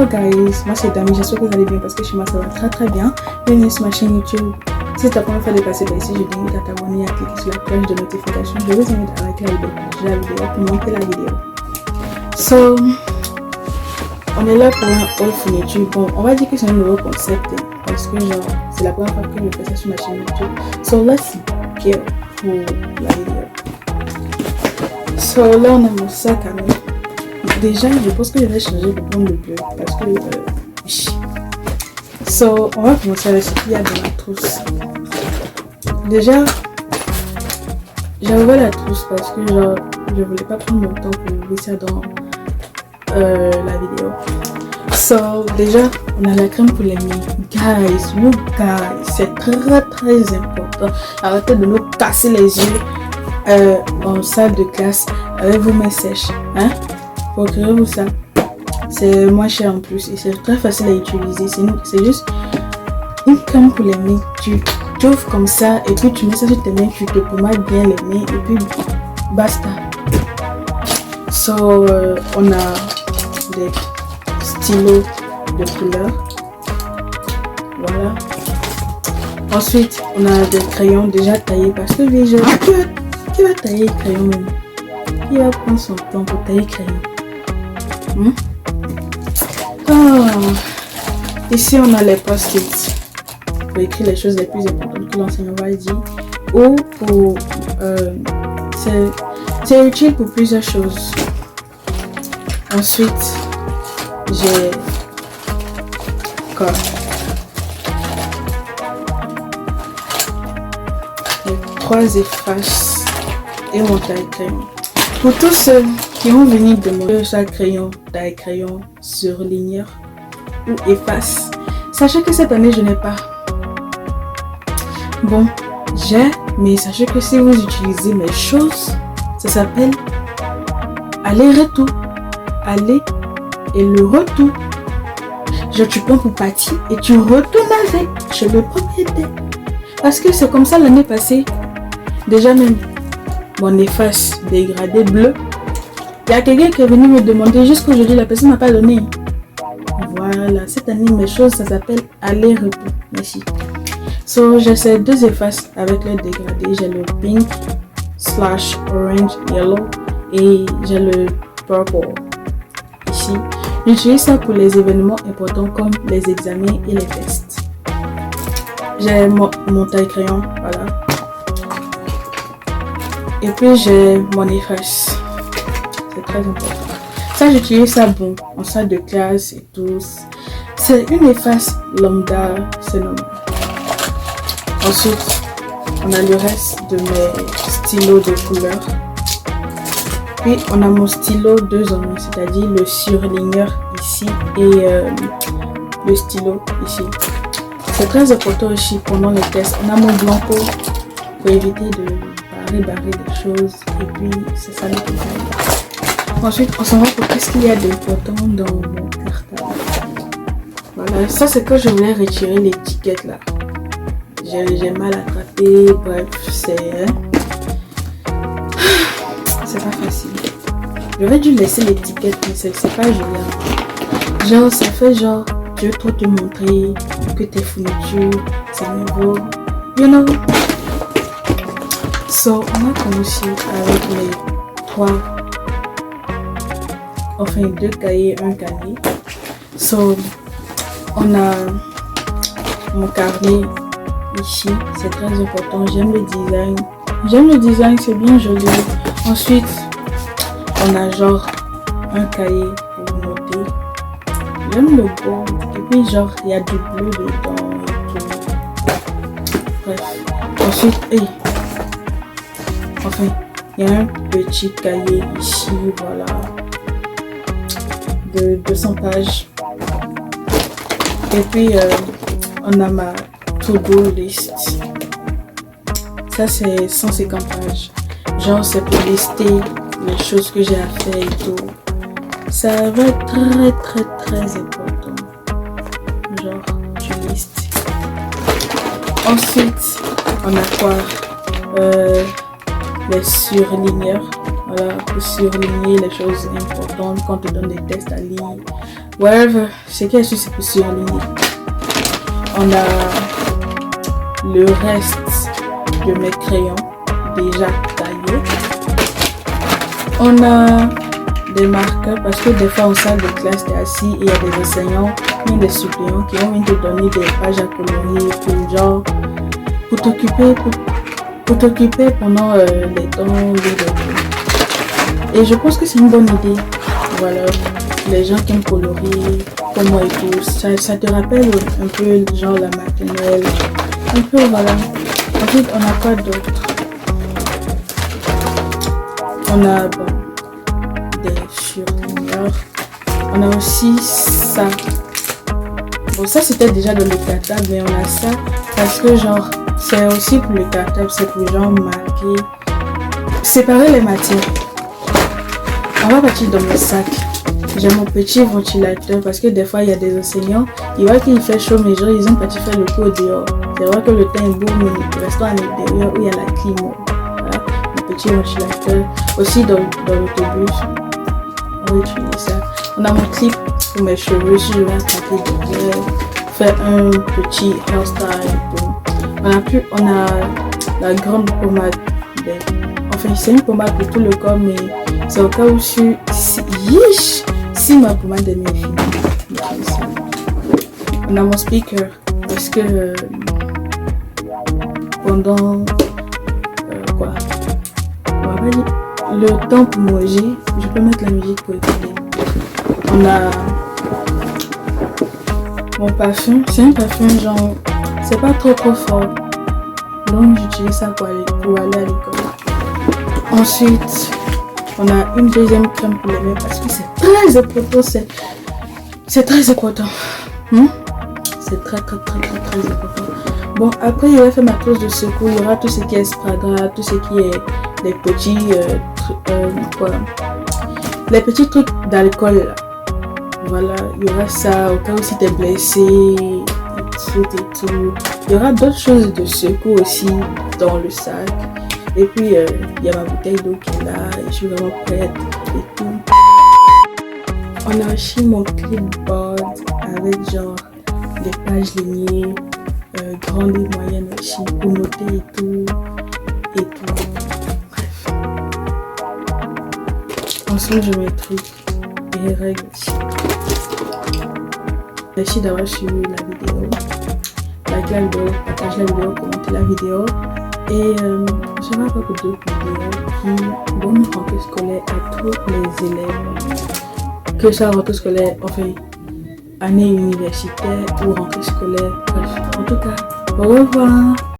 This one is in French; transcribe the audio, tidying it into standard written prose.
guys, moi c'est Dami, j'espère que vous allez bien parce que chez moi ça va très très bien. Bienvenue sur ma chaîne YouTube. Si c'est ta première fois de passer par ici, je t'invite à t'abonner et à cliquer sur la cloche de notification. Je vous invite à liker la vidéo, partager la vidéo pour monter la vidéo. So, on est là pour un haul fourniture. Bon, on va dire que c'est un nouveau concept parce que genre, c'est la première fois que je fais ça sur ma chaîne YouTube. So, let's get pour la vidéo. So, là on a mon sac à main. Déjà, je pense que je vais changer pour prendre le bleu parce que so, on va commencer avec ce qu'il y a dans la trousse. Déjà, j'ai ouvert la trousse parce que genre, je voulais pas prendre mon temps pour ouvrir ça dans la vidéo. So, déjà, on a la crème pour les mains. Guys, you guys, c'est très très important. Arrêtez de nous casser les yeux en salle de classe avec vos mains sèches. Hein? Procurez-vous ça. C'est moins cher en plus et c'est très facile à utiliser. C'est juste une crème pour les mains. Tu ouvres comme ça et puis tu mets ça sur tes mains, tu te pommades bien les mains et puis basta. So, on a des stylos de couleur. Voilà. Ensuite, on a des crayons déjà taillés parce que les gens qui va tailler le crayon même? Qui va prendre son temps pour tailler le crayon? Ici on a les post-it pour écrire les choses les plus importantes que l'enseignant va dire ou pour c'est utile pour plusieurs choses. Ensuite j'ai les 3 effaces et mon taille-crayon. Pour tous ceux qui vont venir demander chaque crayon, taille-crayon, surligneur ou efface, sachez que cette année je n'ai pas. Bon, j'ai, mais sachez que si vous utilisez mes choses, ça s'appelle aller-retour. Aller et le retour. Genre tu prends pour partie et tu retournes avec chez le propriétaire. Parce que c'est comme ça l'année passée. Déjà même mon efface dégradé bleu. Il y a quelqu'un qui est venu me demander jusqu'aujourd'hui, la personne m'a pas donné. Voilà, cette année mes choses ça s'appelle aller-retour. Merci. So j'ai ces 2 effaces avec le dégradé. J'ai le pink / orange yellow et j'ai le purple ici. J'utilise ça pour les événements importants comme les examens et les tests. J'ai mon taille-crayon, voilà. Et puis j'ai mon efface. C'est très important. Ça j'utilise ça bon en salle de classe et tout. C'est une efface lambda, c'est normal. Ensuite, on a le reste de mes stylos de couleur. Puis on a mon stylo 2 en 1, c'est-à-dire le surligneur ici et le stylo ici. C'est très important aussi pendant les tests. On a mon blanco pour éviter de barrer des choses et puis c'est ça le détail. Ensuite on s'en va pour qu'est-ce qu'il y a d'important dans mon cartable. Voilà, ça c'est que je voulais retirer l'étiquette là. J'ai mal attrapé, bref c'est pas facile. J'aurais dû laisser l'étiquette mais c'est pas joli. Genre ça fait genre je veux trop te montrer que tes fournitures c'est nouveau, you know. So, on a commencé avec les 2 cahiers, un carnet. So, on a mon carnet ici, c'est très important. J'aime le design, c'est bien joli. Ensuite, on a genre un cahier pour noter. J'aime le beau. Et puis, genre, il y a du bleu dedans et tout. Bref. Ensuite, il y a un petit cahier ici, voilà, de 200 pages. Et puis, on a ma to-do list. Ça, c'est 150 pages. Genre, c'est pour lister les choses que j'ai à faire et tout. Ça va être très, très, très important. Genre, tu listes. Ensuite, on a quoi? Les surligneurs. voilà, pour surligner les choses importantes quand on te donne des textes à lire. Whatever, c'est qu'il y a c'est pour surligner. On a le reste de mes crayons déjà taillés. On a des marqueurs parce que des fois en salle de classe t'es assis et il y a des enseignants ou des suppléants qui vont te donner des pages à colorier pour t'occuper pendant les temps libres. Et je pense que c'est une bonne idée. Voilà, les gens qui aiment colorier comme moi et tout, ça te rappelle un peu genre la maternelle, un peu voilà. Ensuite on a quoi d'autre? On a des surligneurs. On a aussi ça. Bon, ça c'était déjà dans le cartable, mais on a ça parce que genre c'est aussi pour le cartable, c'est pour genre marquer, séparer les matières. On va partir dans mon sac. J'ai mon petit ventilateur parce que des fois il y a des enseignants, ils voient qu'il fait chaud, mais genre ils ont parti faire le cours dehors. C'est vrai que le temps est beau, mais le restaurant est derrière où il y a la clim. Voilà, mon petit ventilateur. Aussi dans l'autobus, on va utiliser ça. On a mon clip pour mes cheveux si je veux attraper derrière, faire un petit hairstyle. On a la grande pommade. Enfin, c'est une pommade pour tout le corps, mais c'est au cas où si ma pommade est mieux finie. On a mon speaker parce que pendant le temps pour manger, je peux mettre la musique pour écouter. On a mon parfum, c'est un parfum genre, c'est pas trop fort, donc j'utilise ça pour aller à l'école. Ensuite, on a une deuxième crème pour les mains parce que c'est très important, c'est très important. C'est très important. Bon, après il va faire ma trousse de secours, il y aura tout ce qui est sparadrap, tout ce qui est les petits les petits trucs d'alcool. Voilà, il y aura ça au cas où si t'es blessé et tout. Il y aura d'autres choses de secours aussi dans le sac. Et puis il y a ma bouteille d'eau qui est là et je suis vraiment prête et tout. On a aussi mon clipboard avec genre des pages lignées, grandes et moyennes aussi pour noter et tout. Bref. Ensuite je mets les trucs et les règles aussi. Merci d'avoir suivi la vidéo. Like la vidéo, partage la vidéo, commentez la vidéo. Et je vais avoir d'autres vidéos qui vont nous rentrée scolaire à tous les élèves. Que ça rentrée scolaire, enfin, année universitaire ou rentrée scolaire. Bref, en tout cas, au revoir.